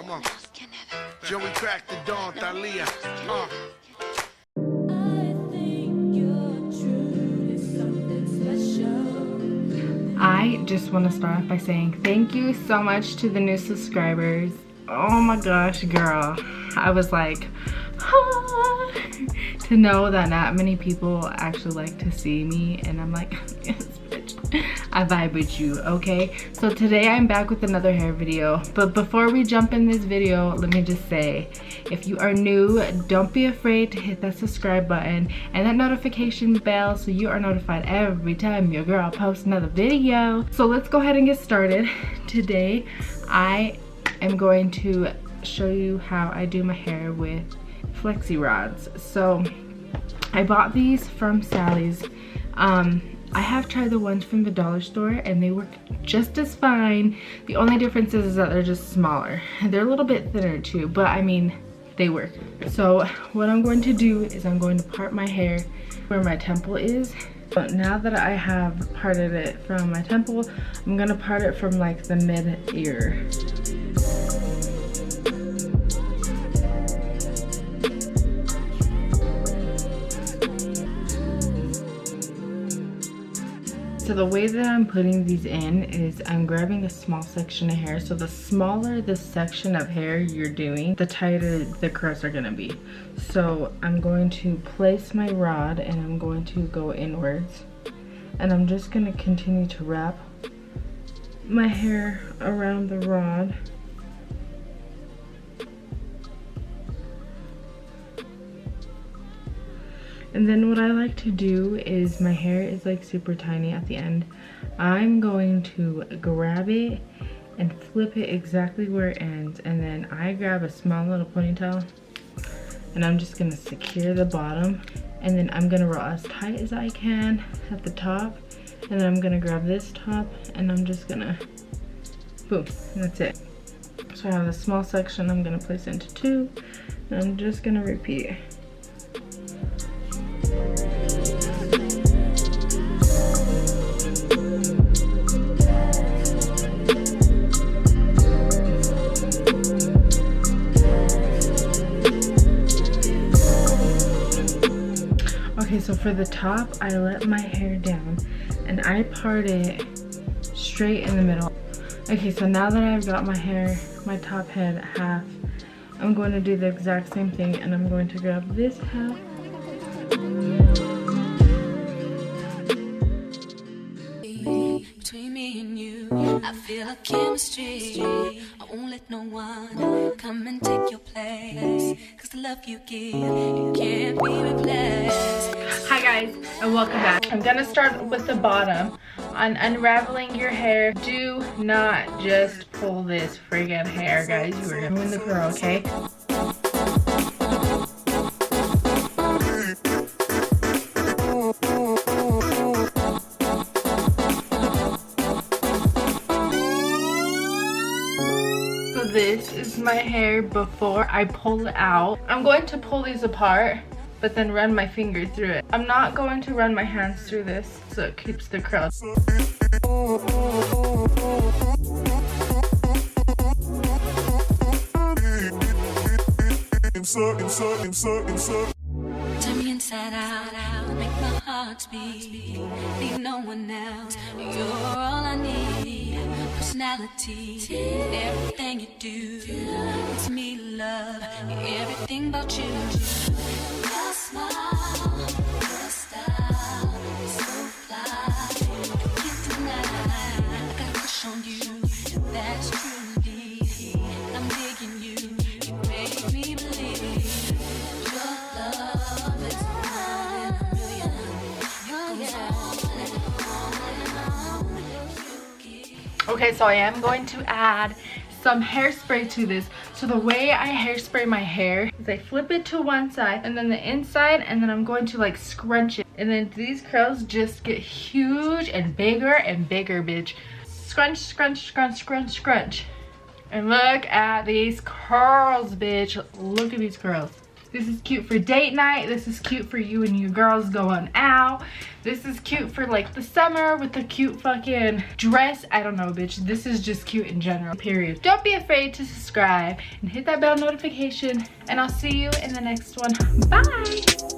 Come on. Joey cracked the dawn, Thalia. I just want to start off by saying thank you so much to the new subscribers. Oh my gosh, girl. I was like, ah, to know that not many people actually like to see me, and I'm like, yes, bitch. I vibe with you, okay? So today I'm back with another hair video, but before we jump in this video, let me just say, if you are new, don't be afraid to hit that subscribe button and that notification bell so you are notified every time your girl posts another video. So let's go ahead and get started. Today I am going to show you how I do my hair with Flexi Rods. So I bought these from Sally's. I have tried the ones from the dollar store and they work just as fine. The only difference is that they're just smaller. They're a little bit thinner too, but I mean, they work. So what I'm going to do is I'm going to part my hair where my temple is. But now that I have parted it from my temple, I'm gonna part it from like the mid-ear. So the way that I'm putting these in is I'm grabbing a small section of hair. So the smaller the section of hair you're doing, the tighter the curls are gonna be. So I'm going to place my rod and I'm going to go inwards. And I'm just gonna continue to wrap my hair around the rod. And then what I like to do is, my hair is like super tiny at the end. I'm going to grab it and flip it exactly where it ends. And then I grab a small little ponytail and I'm just gonna secure the bottom. And then I'm gonna roll as tight as I can at the top. And then I'm gonna grab this top and I'm just gonna, boom, and that's it. So I have a small section I'm gonna place into two. And I'm just gonna repeat. Okay, so for the top, I let my hair down and I part it straight in the middle. Okay, so now that I've got my hair, my top head half, I'm going to do the exact same thing and I'm going to grab this half. Between me and you, I feel a chemistry. I won't let no one come and take your place. Cause the love you give, it can't be replaced. Hi guys, and welcome back. I'm gonna start with the bottom. On unraveling your hair, do not just pull this friggin' hair, guys. You are gonna ruin the curl, okay? This is my hair before I pull it out. I'm going to pull these apart, but then run my finger through it. I'm not going to run my hands through this, so it keeps the curls. Turn me inside out, make my heart beat. Need no one else, you're all I need. Personality, everything you do, it's me love, everything about you. Your smile, your style, so fly, I can't deny. I got a crush on you, and that's true indeed. And I'm digging you, you make me believe. Your love is more than a million. It goes on and on and on. Okay, so I am going to add some hairspray to this. So the way I hairspray my hair is I flip it to one side and then the inside, and then I'm going to like scrunch it. And then these curls just get huge and bigger, bitch. Scrunch, scrunch, scrunch, scrunch, scrunch. And look at these curls, bitch. Look at these curls. This is cute for date night. This is cute for you and your girls going out. This is cute for like the summer with a cute fucking dress. I don't know, bitch. This is just cute in general, period. Don't be afraid to subscribe and hit that bell notification, and I'll see you in the next one. Bye.